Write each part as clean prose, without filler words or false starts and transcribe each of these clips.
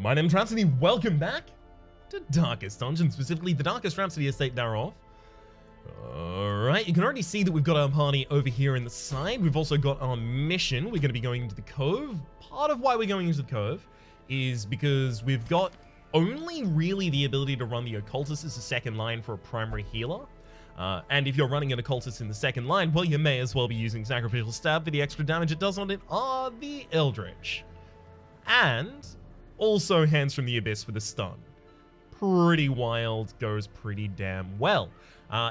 My name's Rhapsody, welcome back to Darkest Dungeon, specifically the Darkest Rhapsody estate thereof. Alright, you can already see that we've got our party over here in the side. We've also got our mission. We're going to be going into the cove. Part of why we're going into the cove is because we've got only really the ability to run the occultist as a second line for a primary healer. And if you're running an occultist in the second line, well, you may as well be using Sacrificial Stab for the extra damage it does on it, or the Eldritch. And also Hands from the Abyss for the stun. Pretty wild, goes pretty damn well.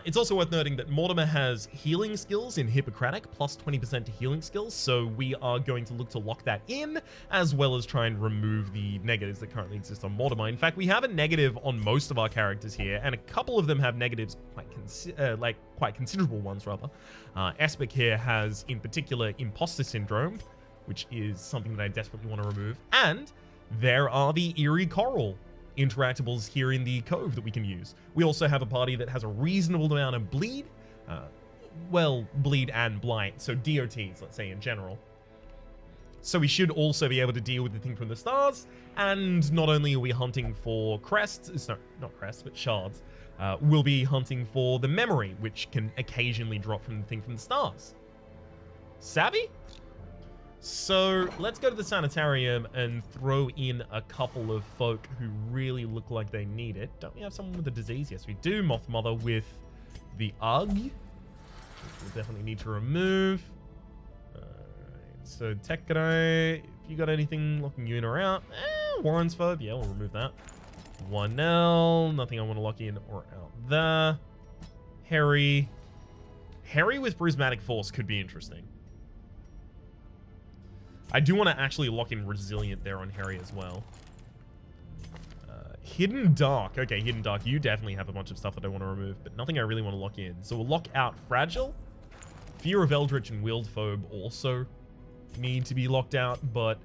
It's also worth noting that Mortimer has healing skills in Hippocratic, plus 20% to healing skills, so we are going to look to lock that in, as well as try and remove the negatives that currently exist on Mortimer. In fact, we have a negative on most of our characters here, and a couple of them have negatives, quite considerable ones, rather. Espik here has, in particular, Imposter Syndrome, which is something that I desperately want to remove, and there are the Eerie Coral interactables here in the cove that we can use. We also have a party that has a reasonable amount of bleed. Well, bleed and blight, so DOTs, let's say, in general. So we should also be able to deal with the thing from the stars, and not only are we hunting for crests, no, not crests, but shards, we'll be hunting for the memory, which can occasionally drop from the thing from the stars. Savvy? So let's go to the Sanitarium and throw in a couple of folk who really look like they need it. Don't we have someone with a disease? Yes, we do. Moth Mother with the UG, which we'll definitely need to remove. Alright, so Tech Guy, if you got anything locking you in or out, Warren's Phobe, yeah, we'll remove that. 1L, nothing I want to lock in or out there. Harry with Prismatic Force could be interesting. I do want to actually lock in Resilient there on Harry as well. Hidden Dark. Okay, Hidden Dark. You definitely have a bunch of stuff that I want to remove, but nothing I really want to lock in. So we'll lock out Fragile. Fear of Eldritch and Willed Phobe also need to be locked out, but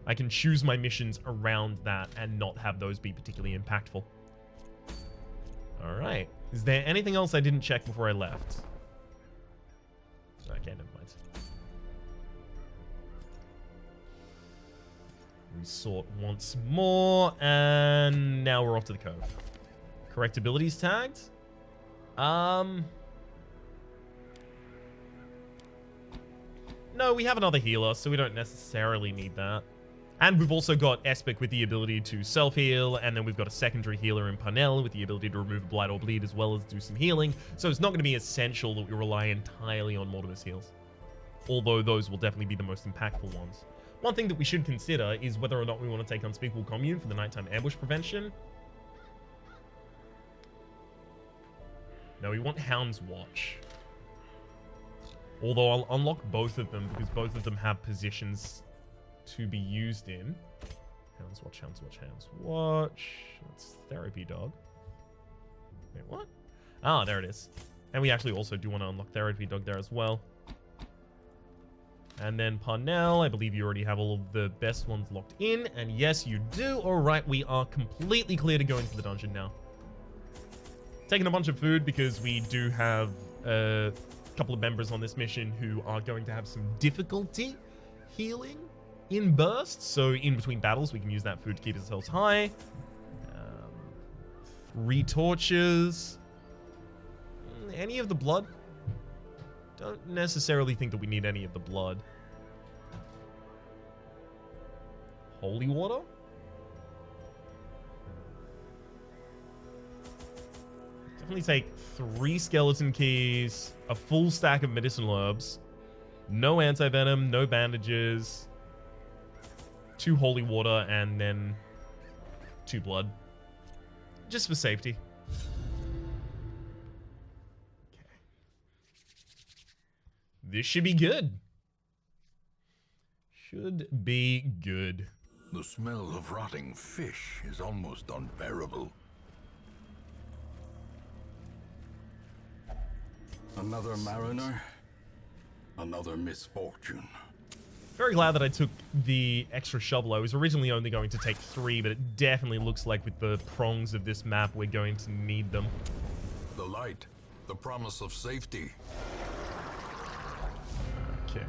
I can choose my missions around that and not have those be particularly impactful. Alright. Is there anything else I didn't check before I left? Okay, never mind. Resort once more, and now we're off to the cove. Correct abilities tagged. No, we have another healer, so we don't necessarily need that. And we've also got Espik with the ability to self-heal, and then we've got a secondary healer in Parnell with the ability to remove blight or bleed as well as do some healing. So it's not going to be essential that we rely entirely on Mortimer's heals. Although those will definitely be the most impactful ones. One thing that we should consider is whether or not we want to take Unspeakable Commune for the nighttime ambush prevention. No, we want Hound's Watch. Although I'll unlock both of them because both of them have positions to be used in. Hound's Watch, Hound's Watch, Hound's Watch. That's Therapy Dog. Wait, what? Ah, there it is. And we actually also do want to unlock Therapy Dog there as well. And then Parnell, I believe you already have all of the best ones locked in. And yes, you do. All right, we are completely clear to go into the dungeon now. Taking a bunch of food because we do have a couple of members on this mission who are going to have some difficulty healing in bursts. So in between battles, we can use that food to keep ourselves high. 3 torches. Any of the blood? Don't necessarily think that we need any of the blood. Holy water? Definitely take 3 skeleton keys, a full stack of medicinal herbs, no anti-venom, no bandages, 2 holy water, and then 2 blood. Just for safety. This should be good. Should be good. The smell of rotting fish is almost unbearable. Another mariner, another misfortune. Very glad that I took the extra shovel. I was originally only going to take 3, but it definitely looks like with the prongs of this map, we're going to need them. The light, the promise of safety. Okay.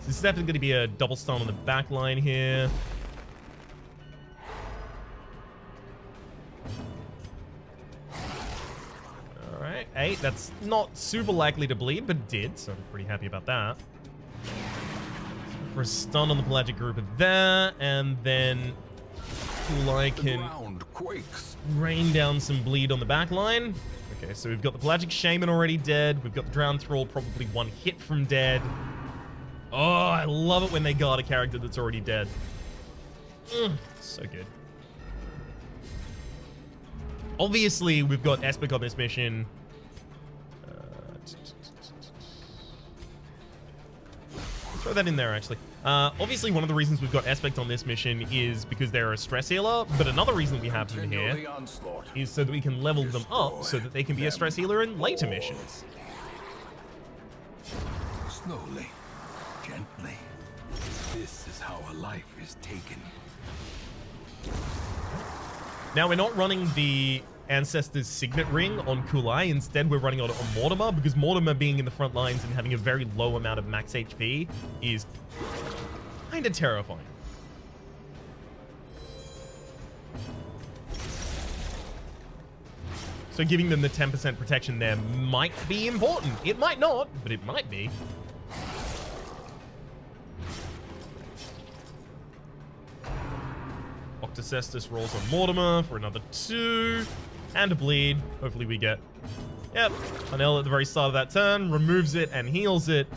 So this is definitely going to be a double stun on the back line here. 8. That's not super likely to bleed, but it did, so I'm pretty happy about that. For a stun on the pelagic group there, and then I can rain down some bleed on the back line. Okay, so we've got the pelagic shaman already dead. We've got the drowned thrall probably one hit from dead. Oh, I love it when they guard a character that's already dead. So good. Obviously, we've got Espic on this mission. Throw that in there, actually. Obviously, one of the reasons we've got Aspect on this mission is because they're a stress healer, but another reason we have them here is so that we can level them up so that they can be a stress healer in later missions. Slowly, gently. This is how a life is taken. Now, we're not running the Ancestor's Signet Ring on Kulai. Instead, we're running on Mortimer, because Mortimer being in the front lines and having a very low amount of max HP is kind of terrifying. So giving them the 10% protection there might be important. It might not, but it might be. Octocestus rolls on Mortimer for another 2. And a bleed. Hopefully we get... Yep. Anel at the very start of that turn. Removes it and heals it.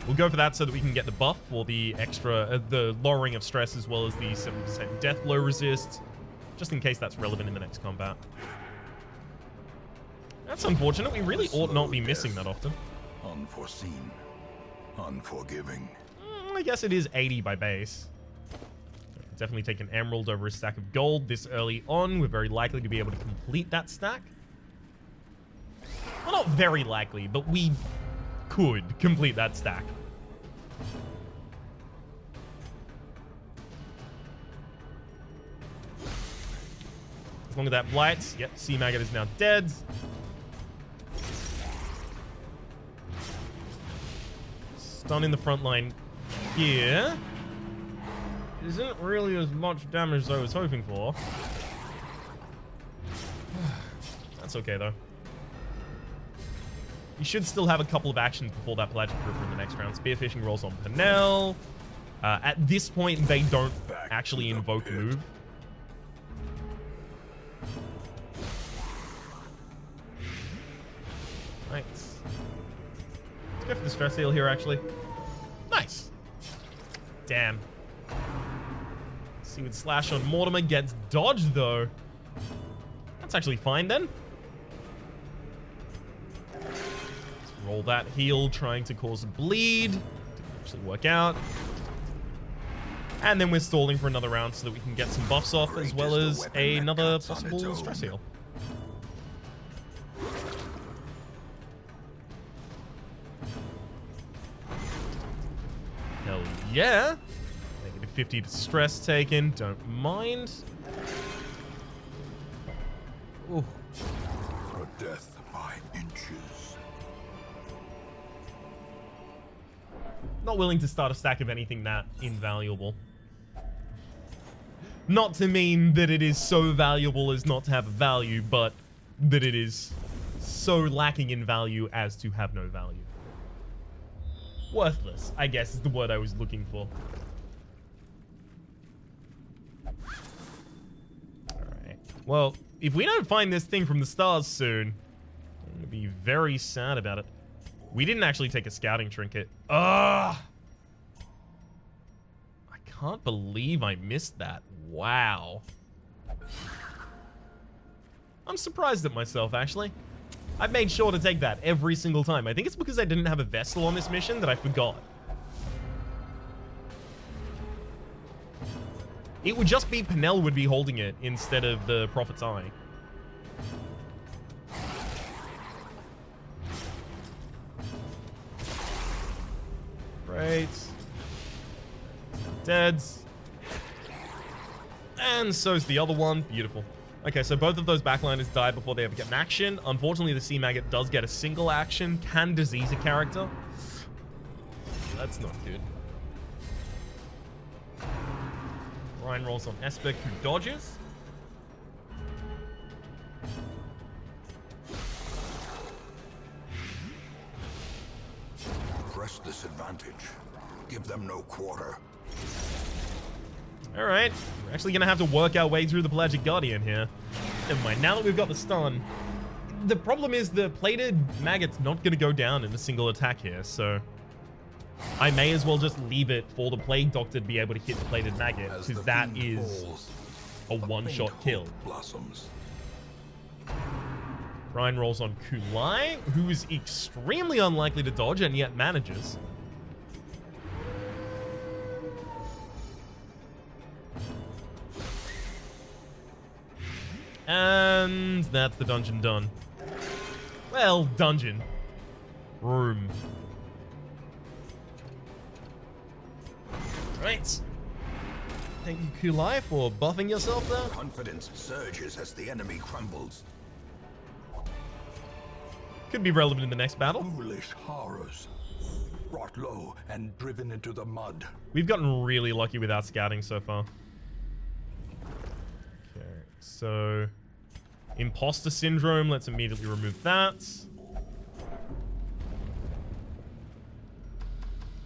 We'll go for that so that we can get the buff for the extra... the lowering of stress as well as the 7% death blow resist. Just in case that's relevant in the next combat. That's unfortunate. We really ought not be missing that often. Unforeseen. Unforgiving. I guess it is 80 by base. Definitely take an emerald over a stack of gold this early on. We're very likely to be able to complete that stack. Well, not very likely, but we could complete that stack. As long as that blights. Yep, Sea Maggot is now dead. Stun in the front line here. Isn't really as much damage as I was hoping for. That's okay, though. You should still have a couple of actions before that pelagic grouper in the next round. Spearfishing rolls on Penel. At this point, they don't actually invoke move. Nice. Let's go for the stress heal here, actually. Nice. Damn. See with slash on Mortimer gets dodged though. That's actually fine then. Let's roll that heal, trying to cause a bleed. Didn't actually work out. And then we're stalling for another round so that we can get some buffs off as well as another possible stress heal. Hell yeah. 50 to stress taken. Don't mind. Ooh. For death by inches. Not willing to start a stack of anything that invaluable. Not to mean that it is so valuable as not to have value, but that it is so lacking in value as to have no value. Worthless, I guess, is the word I was looking for. Well, if we don't find this thing from the stars soon, I'm going to be very sad about it. We didn't actually take a scouting trinket. Ugh! I can't believe I missed that. Wow. I'm surprised at myself, actually. I've made sure to take that every single time. I think it's because I didn't have a vessel on this mission that I forgot. It would just be Penel would be holding it instead of the Prophet's Eye. Great. Deads. And so's the other one. Beautiful. Okay, so both of those backliners died before they ever get an action. Unfortunately, the Sea Maggot does get a single action. Can disease a character. That's not good. Ryan rolls on Espec, who dodges. give them no quarter. Alright, we're actually gonna have to work our way through the Pelagic Guardian here. Never mind, now that we've got the stun, the problem is the plated maggot's not gonna go down in a single attack here, so I may as well just leave it for the Plague Doctor to be able to hit the plated maggot, because that is a one-shot kill. Blossoms. Ryan rolls on Kulai, who is extremely unlikely to dodge and yet manages. And that's the dungeon done. Well, dungeon. Room. Right. Thank you, Kulai, for buffing yourself there. Confidence surges as the enemy crumbles. Could be relevant in the next battle. Foolish horrors. Brought low and driven into the mud. We've gotten really lucky without scouting so far. Okay, so imposter syndrome, let's immediately remove that.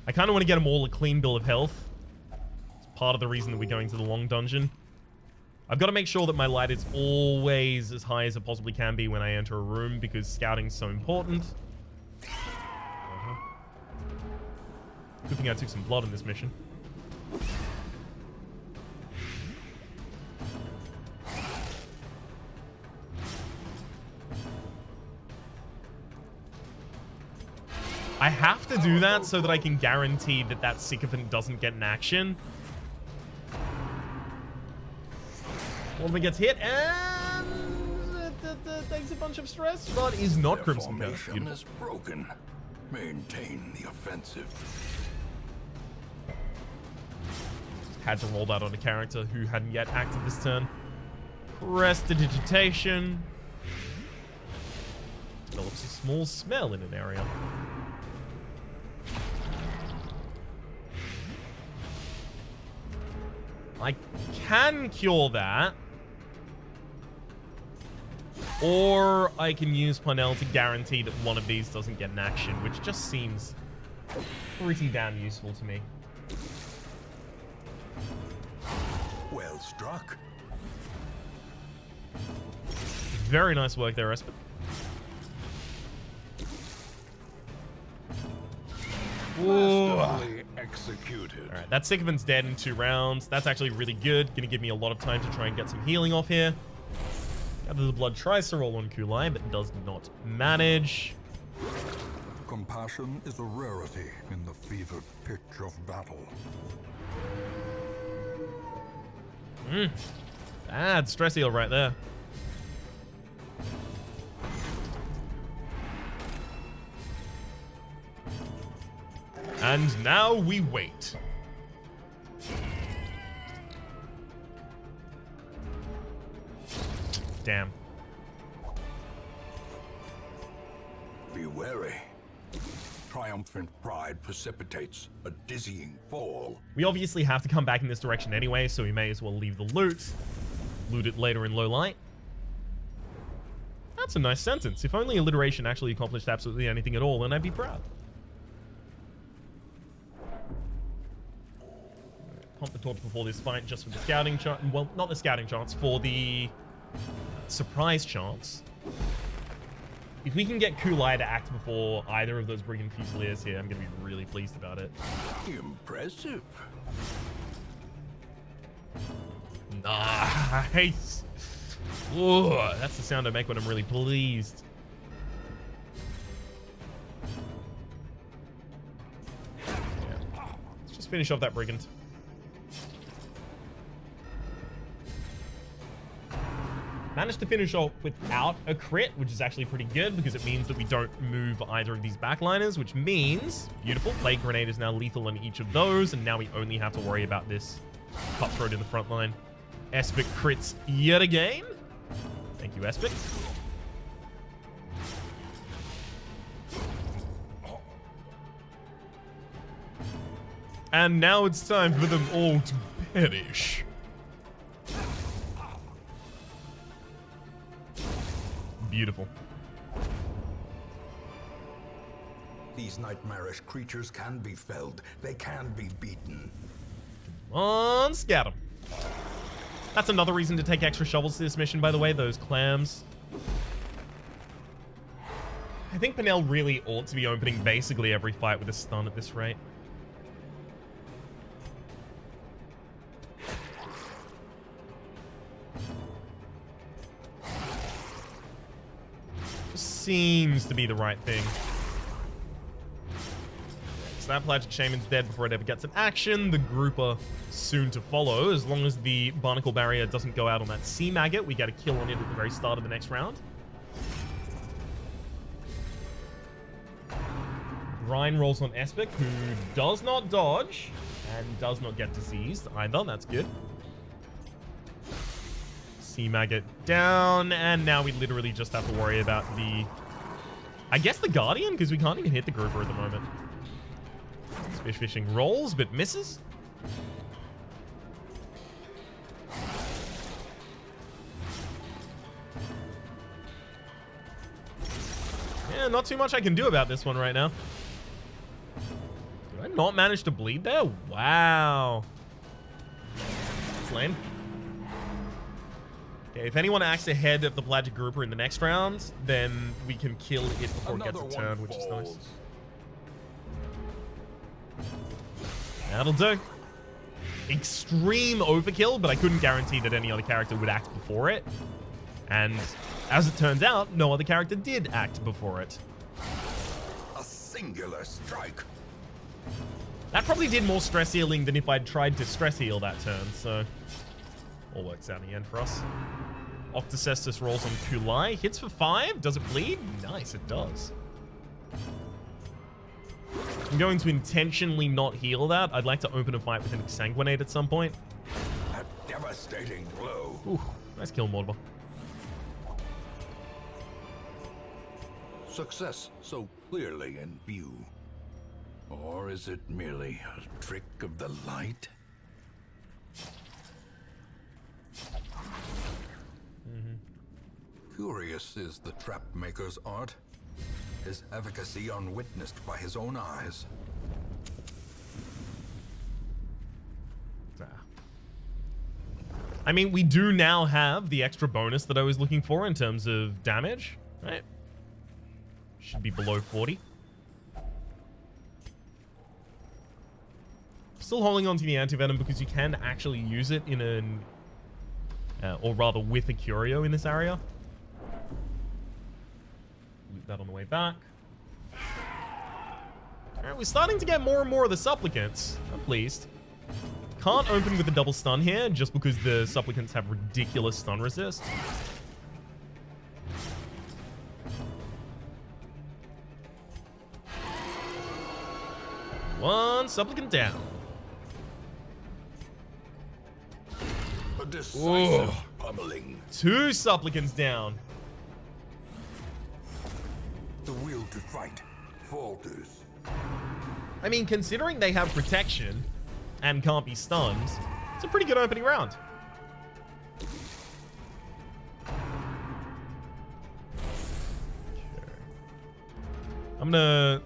I kind of want to get them all a clean bill of health. It's part of the reason that we're going to the long dungeon. I've got to make sure that my light is always as high as it possibly can be when I enter a room, because scouting's so important. Good thing I took some blood in this mission. I have to do that so that I can guarantee that that sycophant doesn't get an action. One of them gets hit, and it takes a bunch of stress, but is not Crimson Curse. Formation is broken. Maintain the offensive. Had to roll that on a character who hadn't yet acted this turn. Prestidigitation. Develops a small smell in an area. I can cure that. Or I can use Parnell to guarantee that one of these doesn't get an action, which just seems pretty damn useful to me. Well struck. Very nice work there, Respite. Masterfully executed. Alright, that Sycophant's dead in 2 rounds. That's actually really good. Gonna give me a lot of time to try and get some healing off here. Gather the Blood tries to roll on Kulai, but does not manage. Compassion is a rarity in the fevered pitch of battle. Bad stress heal right there. And now we wait. Damn. Be wary. Triumphant pride precipitates a dizzying fall. We obviously have to come back in this direction anyway, so we may as well leave the loot. Loot it later in low light. That's a nice sentence. If only alliteration actually accomplished absolutely anything at all, then I'd be proud. Pump the torch before this fight just for the scouting chance. Well, not the scouting chance, for the surprise chance. If we can get Kulai to act before either of those Brigand Fusiliers here, I'm going to be really pleased about it. Impressive. Nice. Ooh, that's the sound I make when I'm really pleased. Yeah. Let's just finish off that Brigand. Managed to finish off without a crit, which is actually pretty good because it means that we don't move either of these backliners, which means, beautiful, Plague Grenade is now lethal on each of those, and now we only have to worry about this Cutthroat in the front line. Espic crits yet again. Thank you, Espic. And now it's time for them all to perish. Beautiful. These nightmarish creatures can be felled. They can be beaten. On, scat 'em. That's another reason to take extra shovels to this mission, by the way, those clams. I think Pennell really ought to be opening basically every fight with a stun at this rate. Just seems to be the right thing. So that Pelagic Shaman's dead before it ever gets an action. The grouper soon to follow. As long as the Barnacle Barrier doesn't go out on that Sea Maggot, we get a kill on it at the very start of the next round. Ryan rolls on Espic, who does not dodge and does not get diseased either. That's good. Sea Maggot down, and now we literally just have to worry about the... I guess the Guardian, because we can't even hit the grouper at the moment. Fish fishing rolls, but misses. Yeah, not too much I can do about this one right now. Did I not manage to bleed there? Wow. That's lame. Okay, if anyone acts ahead of the Pelagic Grouper in the next round, then we can kill it before it gets a turn, which is nice. That'll do. Extreme overkill, but I couldn't guarantee that any other character would act before it. And as it turns out, no other character did act before it. A singular strike. That probably did more stress healing than if I'd tried to stress heal that turn, so all works out in the end for us. Octocestus rolls on Kulai. Hits for 5. Does it bleed? Nice, it does. I'm going to intentionally not heal that. I'd like to open a fight with an Exsanguinate at some point. A devastating blow. Ooh, nice kill, Mortimer. Success so clearly in view. Or is it merely a trick of the light? Curious is the trap maker's art. His efficacy unwitnessed by his own eyes. I mean, we do now have the extra bonus that I was looking for in terms of damage, right? Should be below 40. Still holding on to the antivenom because you can actually use it in an... or rather with a Curio in this area. Loot that on the way back. Alright, we're starting to get more and more of the supplicants. I'm pleased. Can't open with a double stun here just because the supplicants have ridiculous stun resist. One supplicant down. A decisive pummeling. 2 supplicants down. The will to fight falters. I mean, considering they have protection and can't be stunned, it's a pretty good opening round. Okay. I'm gonna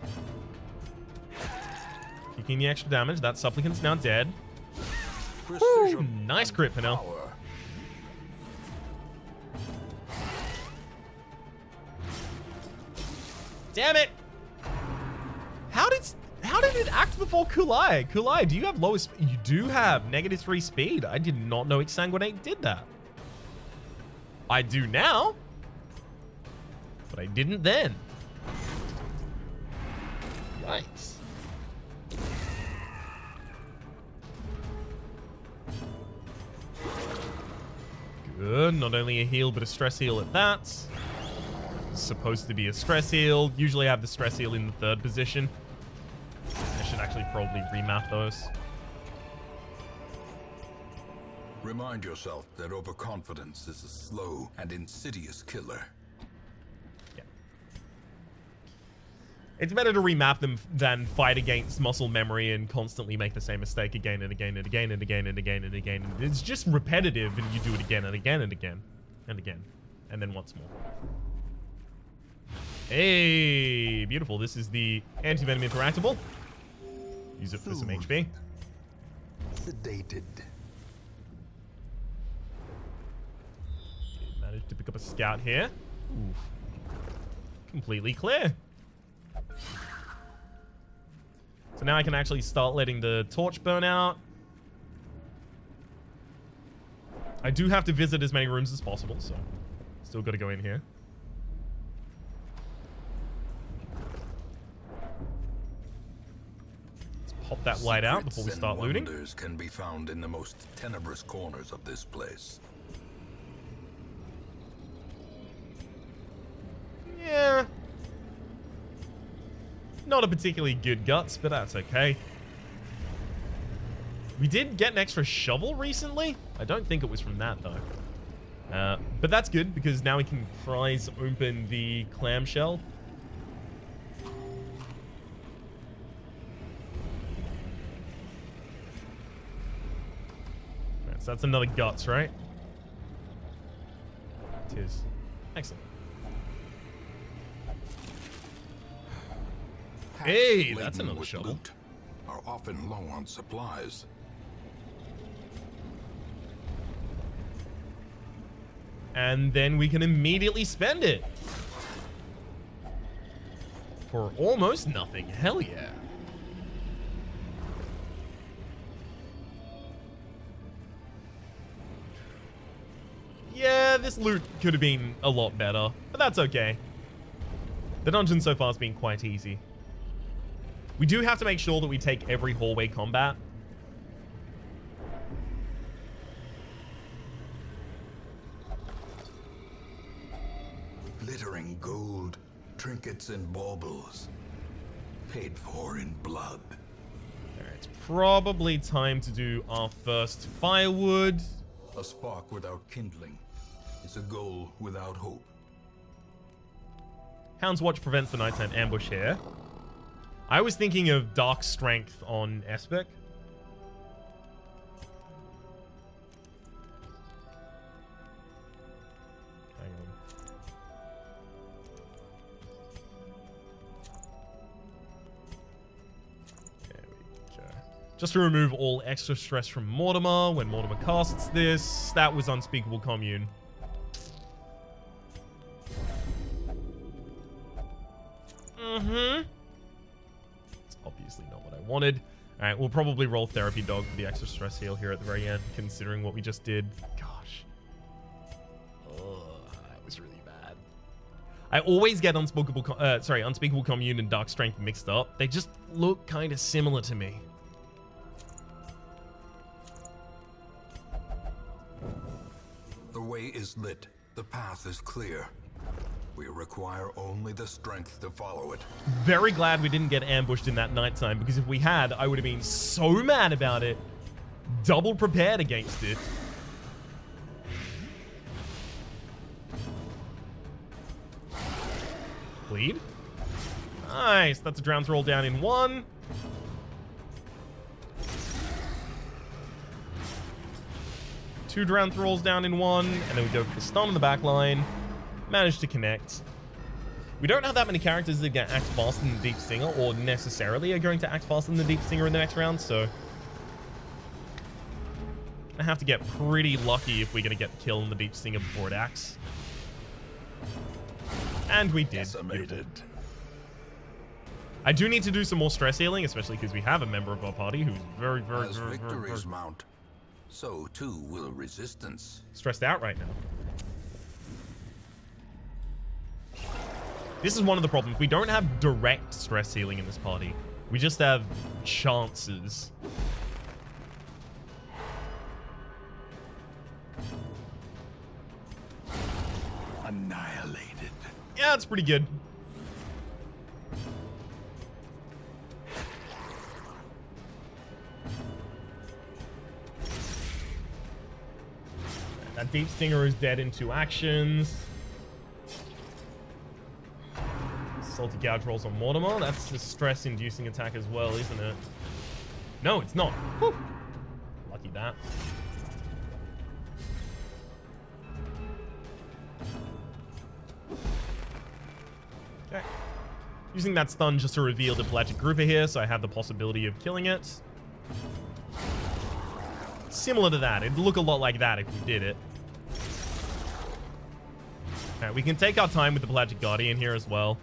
kick in the extra damage. That supplicant's now dead. Woo, nice crit, Pennell. Damn it! How did it act before Kulai? Kulai, do you have lowest? You do have -3 speed. I did not know Exsanguinate did that. I do now, but I didn't then. Yikes. Good. Not only a heal, but a stress heal at that. Supposed to be a stress heal. Usually I have the stress heal in the 3rd position. I should actually probably remap those. Remind yourself that overconfidence is a slow and insidious killer. Yeah. It's better to remap them than fight against muscle memory and constantly make the same mistake again and again and again and again and again and again. It's just repetitive and you do it again and again and again and again. And then once more. Hey, beautiful. This is the anti-venom interactable. Use it for some HP. Sedated. Managed to pick up a scout here. Ooh. Completely clear. So now I can actually start letting the torch burn out. I do have to visit as many rooms as possible, so still got to go in here. Let's pop that light out before we start looting. Wonders can be found in the most tenebrous corners of this place. Yeah. Not a particularly good guts, but that's okay. We did get an extra shovel recently. I don't think it was from that, though. But that's good, because now we can prise open the clamshell. Right, so that's another guts, right? It is. Excellent. Hey, that's Laden another with shovel. loot are often low on supplies. And then we can immediately spend it. For almost nothing. Hell yeah. Yeah, this loot could have been a lot better, but that's okay. The dungeon so far has been quite easy. We do have to make sure that we take every hallway combat. Glittering gold, trinkets and baubles. Paid for in blood. Alright, it's probably time to do our first firewood. A spark without kindling is a goal without hope. Hound's Watch prevents the nighttime ambush here. I was thinking of Dark Strength on Espec. Hang on. There we go. Just to remove all extra stress from Mortimer when Mortimer casts this. That was Unspeakable Commune. Mm-hmm. It's obviously not what I wanted. All right, we'll probably roll Therapy Dog for the extra stress heal here at the very end, considering what we just did. Gosh. That was really bad. I always get Unspeakable Commune and Dark Strength mixed up. They just look kind of similar to me. The way is lit. The path is clear. We require only the strength to follow it. Very glad we didn't get ambushed in that nighttime, because if we had, I would have been so mad about it. Double prepared against it. Bleed. Nice. That's a drown roll down in one. Two drown rolls down in one, and then we go for the stun on the back line. Managed to connect. We don't have that many characters that get act faster than the Deep Stinger, or necessarily are going to act faster than the Deep Stinger in the next round, so I have to get pretty lucky if we're going to get the kill on the Deep Stinger before it acts. And we did. Decimated. I do need to do some more stress healing, especially because we have a member of our party who's very Victories mount, so too will resistance. stressed out right now. This is one of the problems. We don't have direct stress healing in this party. We just have chances. Annihilated. Yeah, it's pretty good. That Deep Stinger is dead in 2 actions. Salty Gouge rolls on Mortimer. That's a stress-inducing attack as well, isn't it? No, it's not. Whew. Lucky that. Okay. Using that stun just to reveal the pelagic grouper here, so I have the possibility of killing it. Similar to that. It'd look a lot like that if we did it. Alright, we can take our time with the pelagic guardian here as well.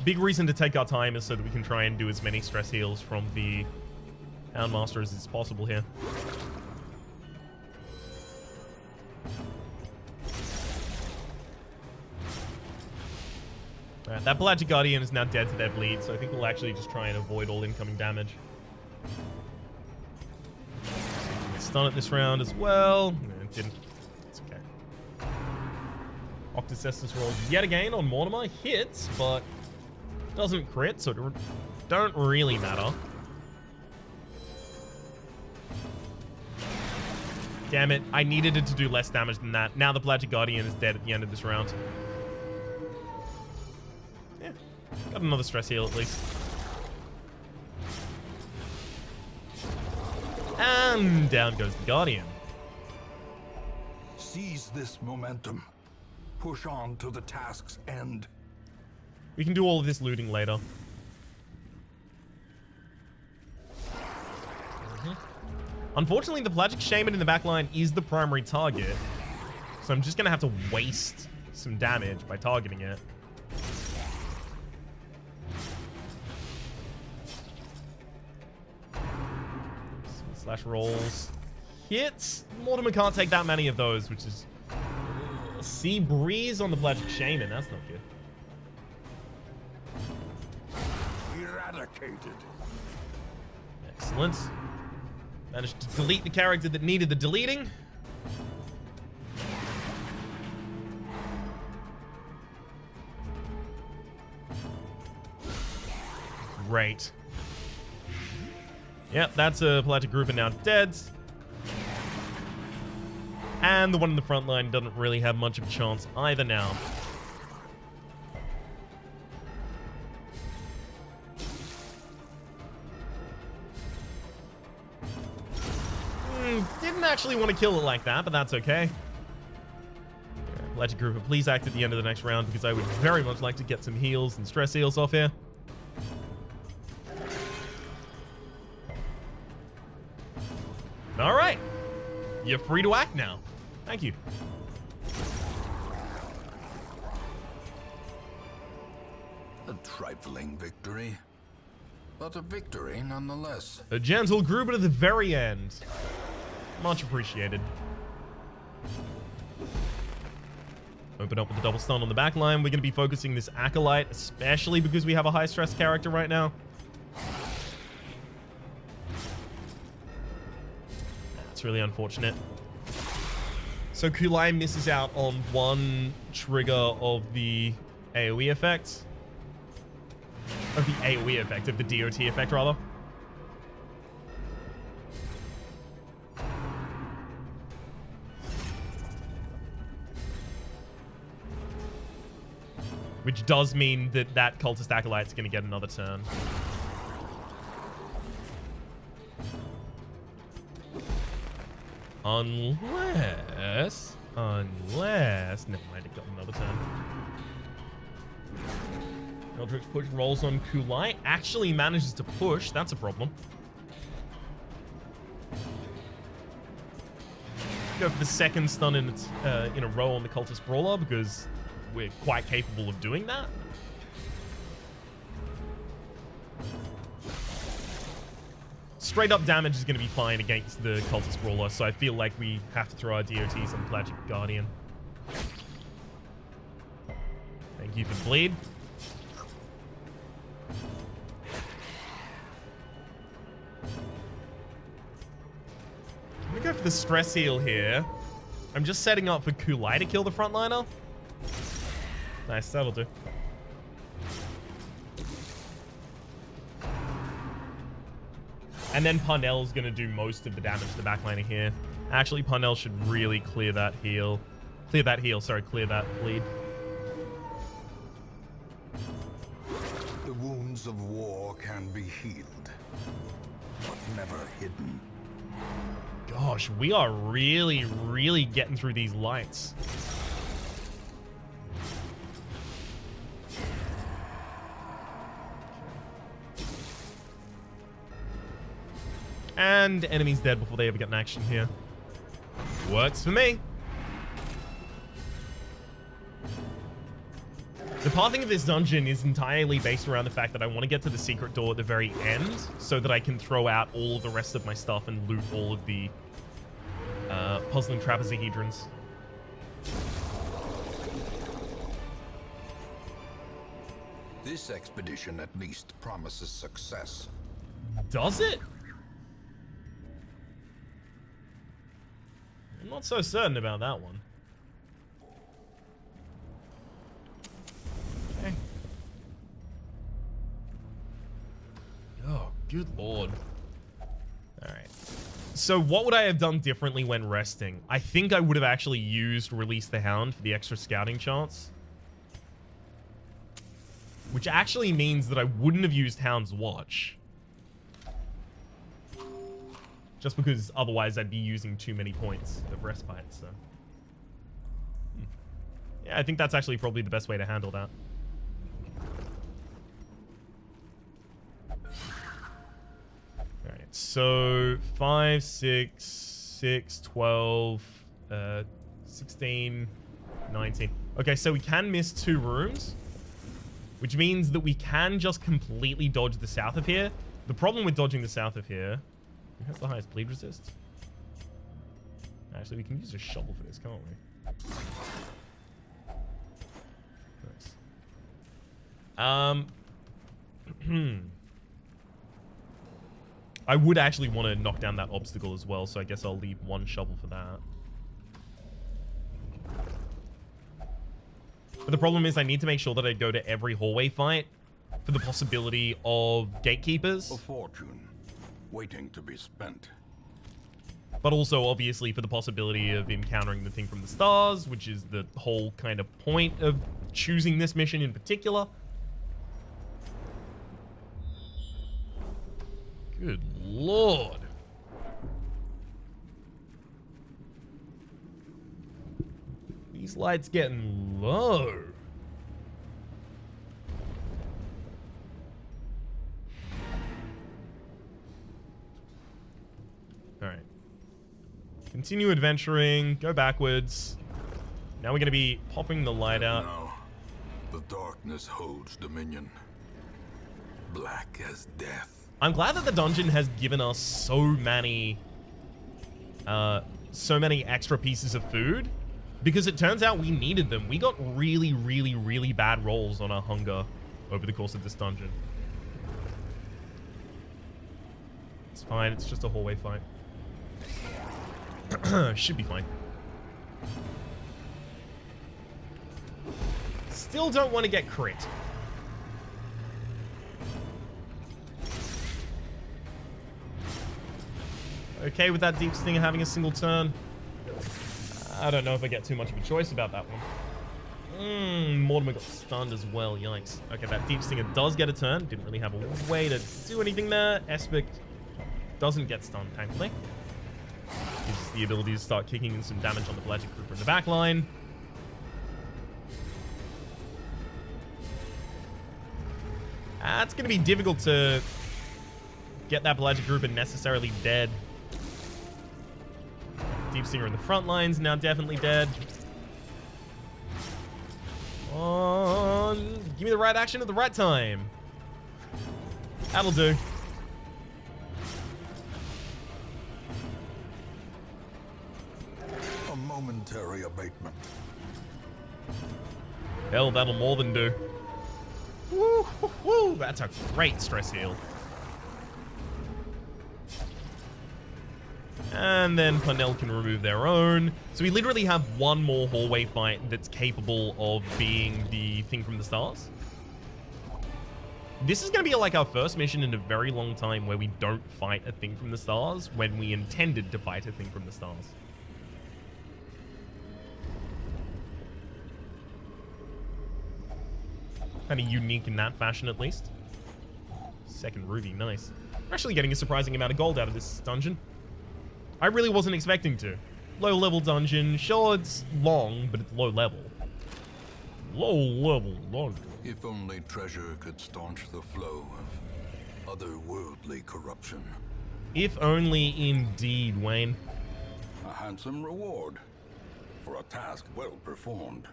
Big reason to take our time is so that we can try and do as many stress heals from the Houndmaster as is possible here. Alright, that pelagic guardian is now dead to their bleed, so I think we'll actually just try and avoid all incoming damage. Stun it this round as well. No, it didn't. It's okay. Octocestus rolls yet again on Mortimer. Hits, but doesn't crit, so it don't really matter. Damn it. I needed it to do less damage than that. Now the pelagic guardian is dead at the end of this round. Yeah. Got another stress heal at least. And down goes the Guardian. Seize this momentum. Push on to the task's end. We can do all of this looting later. Unfortunately, the Pelagic Shaman in the backline is the primary target. So I'm just going to have to waste some damage by targeting it. Slash rolls. Hits. Mortimer can't take that many of those, which is... Sea Breeze on the Pelagic Shaman. That's not good. Eradicated. Excellent. Managed to delete the character that needed the deleting. Great. Yep, that's a Pelagic Grouper now dead. And the one in the front line doesn't really have much of a chance either now. Didn't actually want to kill it like that, but that's okay. Pelagic Grouper, please act at the end of the next round because I would very much like to get some heals and stress heals off here. All right. You're free to act now. Thank you. A trifling victory, but a victory nonetheless. A gentle Gruber to the very end. Much appreciated. Open up with the double stun on the back line. We're going to be focusing this Acolyte, especially because we have a high stress character right now. That's really unfortunate. So Kulai misses out on one trigger of the AoE effect. Of the AoE effect, of the DOT effect, rather. Which does mean that that Cultist Acolyte's going to get another turn. Unless... Never mind, it got another turn. Eldritch Push rolls on Kulai. Actually manages to push. That's a problem. Go for the second stun in a row on the Cultist Brawler because we're quite capable of doing that. Straight up damage is going to be fine against the Cultist Brawler, so I feel like we have to throw our DOTs on Pelagic Guardian. Thank you for the bleed. I'm going to go for the stress heal here. I'm just setting up for Kulai to kill the frontliner. Nice, that'll do. And then Parnell's going to do most of the damage to the backliner here. Actually, Parnell should really clear that heal. Clear that bleed. The wounds of war can be healed, but never hidden. Gosh, we are really, really getting through these lights. And enemies dead before they ever get an action here. Works for me. The pathing of this dungeon is entirely based around the fact that I want to get to the secret door at the very end so that I can throw out all of the rest of my stuff and loot all of the puzzling trapezohedrons. This expedition at least promises success. Does it? I'm not so certain about that one. Okay. Oh, good lord. Alright. So what would I have done differently when resting? I think I would have actually used Release the Hound for the extra scouting chance. Which actually means that I wouldn't have used Hound's Watch. Just because otherwise I'd be using too many points of respite, so. Yeah, I think that's actually probably the best way to handle that. Alright, so 5, 6, 12, 16, 19. Okay, so we can miss 2 rooms, which means that we can just completely dodge the south of here. The problem with dodging the south of here... Who has the highest bleed resist? Actually, we can use a shovel for this, can't we? Nice. I would actually want to knock down that obstacle as well, so I guess I'll leave 1 shovel for that. But the problem is I need to make sure that I go to every hallway fight for the possibility of gatekeepers. A fortune waiting to be spent. But also, obviously, for the possibility of encountering the thing from the stars, which is the whole kind of point of choosing this mission in particular. Good lord. These lights getting low. Alright. Continue adventuring. Go backwards. Now we're going to be popping the light out. Now, the darkness holds dominion. Black as death. I'm glad that the dungeon has given us so many extra pieces of food, because it turns out we needed them. We got really, really, really bad rolls on our hunger over the course of this dungeon. It's fine. It's just a hallway fight. Should be fine. Still don't want to get crit. Okay with that deep stinger having a single turn. I don't know if I get too much of a choice about that one. Mortimer got stunned as well. Yikes. Okay, that deep stinger does get a turn. Didn't really have a way to do anything there. Espic doesn't get stunned, thankfully. Gives us the ability to start kicking in some damage on the Pelagic Grouper in the back line. It's going to be difficult to get that Pelagic Grouper necessarily dead. Deep Stinger in the front lines, now definitely dead. Give me the right action at the right time. That'll do. A momentary abatement. Hell, that'll more than do. Woo, woo, woo. That's a great stress heal. And then Parnell can remove their own. So we literally have 1 more hallway fight that's capable of being the thing from the stars. This is going to be like our first mission in a very long time where we don't fight a thing from the stars when we intended to fight a thing from the stars. Kind of unique in that fashion, at least. Second ruby, nice. We're actually getting a surprising amount of gold out of this dungeon. I really wasn't expecting to. Low level dungeon. Sure, it's long, but it's low level. Low level dungeon. If only treasure could staunch the flow of otherworldly corruption. If only indeed, Wayne. A handsome reward for a task well performed.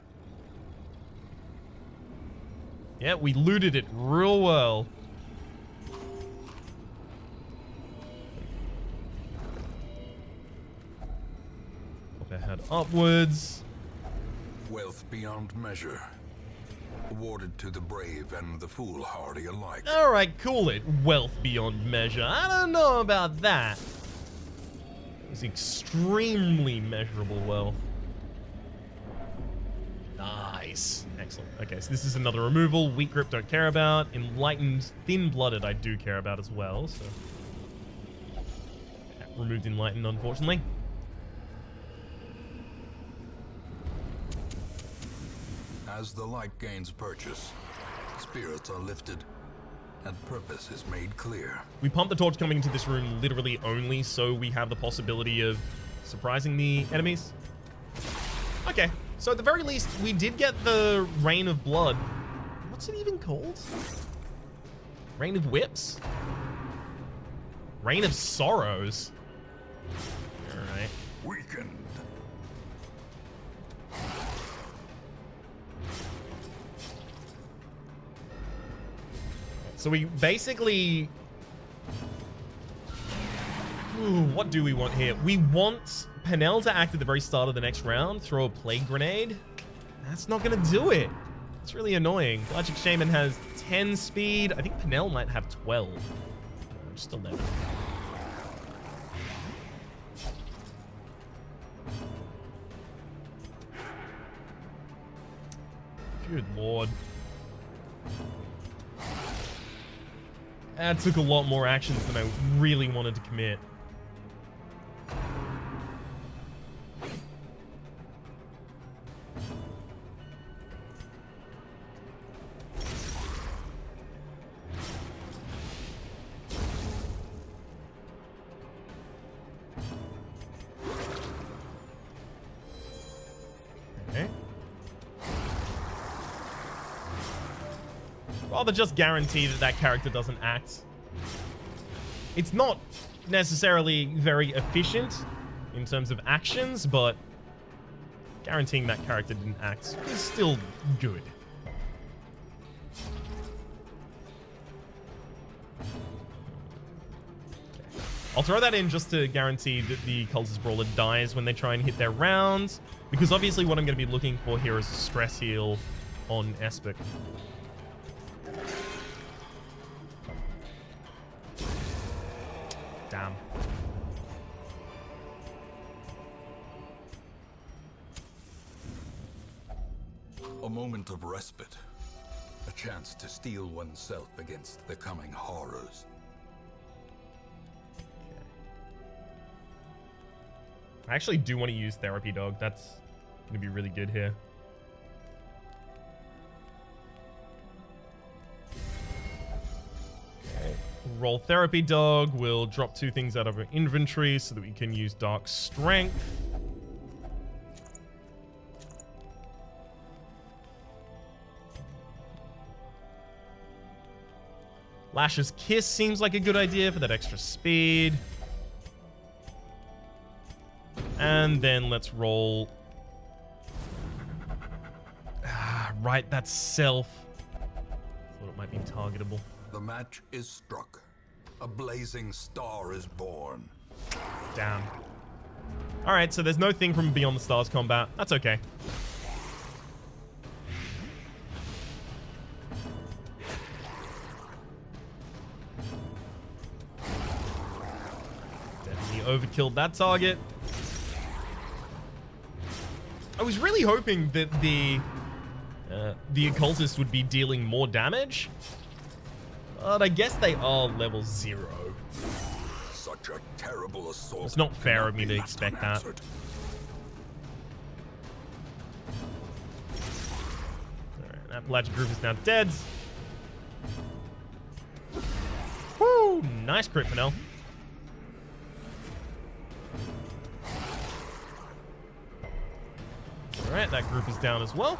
Yeah, we looted it real well. Pop our head upwards. Wealth beyond measure. Awarded to the brave and the foolhardy alike. Alright, cool it. Wealth beyond measure. I don't know about that. It's extremely measurable wealth. Nice. Excellent. Okay, so this is another removal. Weak grip, don't care about. Enlightened, thin-blooded, I do care about as well, so... Yeah, removed enlightened, unfortunately. As the light gains purchase, spirits are lifted, and purpose is made clear. We pumped the torch coming into this room literally only so we have the possibility of surprising the enemies. Okay, so at the very least, we did get the Rain of Blood. What's it even called? Rain of Whips? Rain of Sorrows. Alright. Weakened. So we basically... Ooh, what do we want here? We want Penel to act at the very start of the next round, throw a Plague Grenade. That's not going to do it. It's really annoying. Logic Shaman has 10 speed. I think Penel might have 12. Just 11. Good lord. That took a lot more actions than I really wanted to commit. Okay. Rather just guarantee that that character doesn't act. It's not necessarily very efficient in terms of actions, but guaranteeing that character didn't act is still good. I'll throw that in just to guarantee that the Cultist Brawler dies when they try and hit their rounds, because obviously what I'm going to be looking for here is a stress heal on Espic. Damn. A moment of respite. A chance to steel oneself against the coming horrors. I actually do want to use Therapy Dog. That's going to be really good here. Okay. Roll Therapy Dog. We'll drop 2 things out of our inventory so that we can use Dark Strength. Lash's Kiss seems like a good idea for that extra speed. And then let's roll... right, that's Self. Thought it might be targetable. The match is struck. A blazing star is born. Damn. Alright, so there's no thing from Beyond the Stars combat. That's okay. Definitely overkilled that target. I was really hoping that the occultist would be dealing more damage, but I guess they are level 0. Such a terrible assault. It's not fair of me to expect that. Alright, that Appalachian group is now dead. Woo! Nice crit, Manel. Alright, that group is down as well.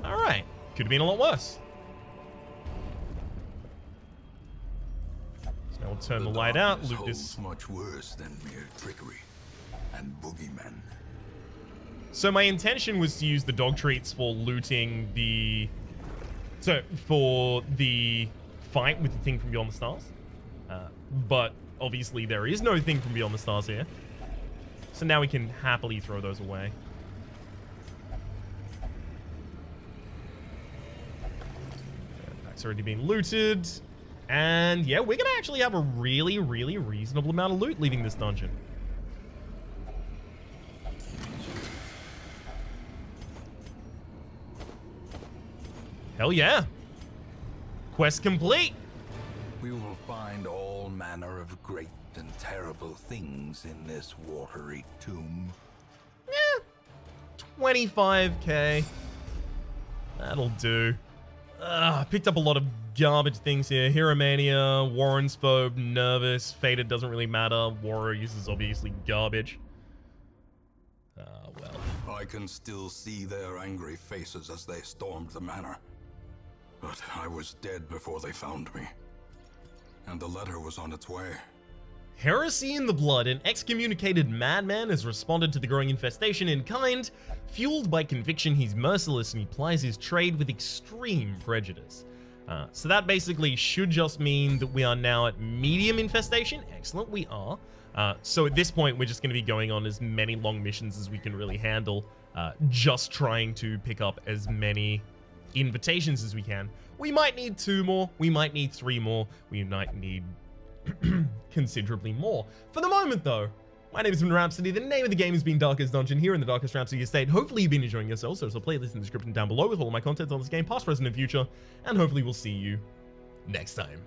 Alright. Could have been a lot worse. I'll turn the light out, darkness loot this. holds much worse than mere trickery and boogeymen. So my intention was to use the dog treats for looting the... So, for the fight with the thing from Beyond the Stars. But obviously there is no thing from Beyond the Stars here. So now we can happily throw those away. Pack's already been looted. And yeah, we're going to actually have a really, really reasonable amount of loot leaving this dungeon. Hell yeah. Quest complete. We will find all manner of great and terrible things in this watery tomb. 25k. That'll do. Picked up a lot of garbage things here. Hieromania, Warren's Phobe, Nervous, Fated doesn't really matter. Warriors is obviously garbage. Well. I can still see their angry faces as they stormed the manor. But I was dead before they found me. And the letter was on its way. Heresy in the blood, an excommunicated madman has responded to the growing infestation in kind. Fueled by conviction, he's merciless and he plies his trade with extreme prejudice. So that basically should just mean that we are now at medium infestation. Excellent, we are. So at this point, we're just going to be going on as many long missions as we can really handle. Just trying to pick up as many invitations as we can. We might need 2 more. We might need 3 more. We might need considerably more. For the moment, though, my name is Rhapsody. The name of the game has been Darkest Dungeon here in the Darkest Rhapsody estate. Hopefully you've been enjoying yourselves. So there's a playlist in the description down below with all of my contents on this game, past, present, and future. And hopefully we'll see you next time.